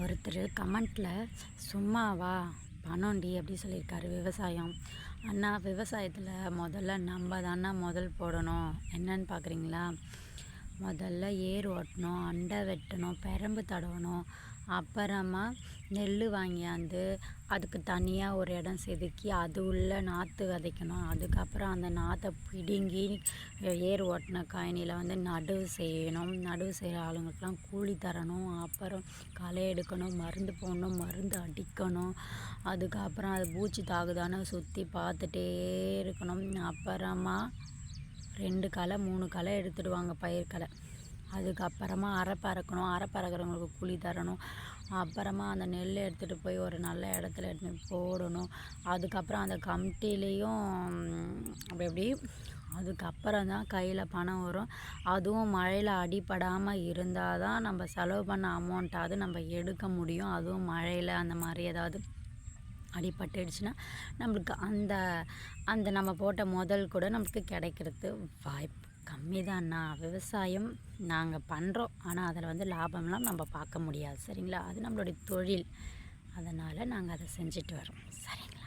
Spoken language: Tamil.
ஒருத்தர் கமெண்ட்டில் சும்மாவா பணம்டி அப்படி சொல்லியிருக்காரு. விவசாயம் அண்ணா, விவசாயத்தில் முதல்ல நம்ம தானே முதல் போடணும். என்னன்னு பார்க்குறீங்களா? முதல்ல ஏர் ஓட்டணும், அண்டை வெட்டணும், பெரம்பு தடவணும். அப்புறமா நெல் வாங்கியாந்து அதுக்கு தனியாக ஒரு இடம் செதுக்கி அது உள்ள நாற்று விதைக்கணும். அதுக்கப்புறம் அந்த நாற்றை பிடுங்கி ஏர் ஓட்டின காயனியில் நடவு செய்யணும். நடவு செய்கிற ஆளுங்களுக்கெல்லாம் கூலி தரணும். அப்புறம் களை எடுக்கணும், மருந்து போடணும், மருந்து அடிக்கணும். அதுக்கப்புறம் அது பூச்சி தாக்குதானே சுற்றி பார்த்துட்டே இருக்கணும். அப்புறமா 2 களை 3 களை எடுத்துடுவாங்க, பயிர் களை. அதுக்கப்புறமா அரை பறக்கணும், அரை பறக்கிறவங்களுக்கு கூலி தரணும். அப்புறமா அந்த நெல் எடுத்துகிட்டு போய் ஒரு நல்ல இடத்துல எடுத்துகிட்டு போடணும். அதுக்கப்புறம் அந்த கமிட்டிலேயும் அப்படி அதுக்கப்புறம் தான் கையில் பணம் வரும். அதுவும் மழையில் அடிபடாமல் இருந்தால் தான் நம்ம செலவு பண்ண அமௌண்ட்டாவது நம்ம எடுக்க முடியும். அதுவும் மழையில் அந்த மாதிரி ஏதாவது அடிபட்டுடுச்சுன்னா நம்மளுக்கு அந்த அந்த நம்ம போட்ட முதல் கூட நம்மளுக்கு கிடைக்கிறது வாய்ப்பு கம்மி தான்ண்ணா. விவசாயம் நாங்கள் பண்ணுறோம், ஆனால் அதில் லாபம்லாம் நம்ம பார்க்க முடியாது. சரிங்களா? அது நம்மளுடைய தொழில். அதனால் நாங்கள் அதை செஞ்சுட்டு வரோம். சரிங்களா?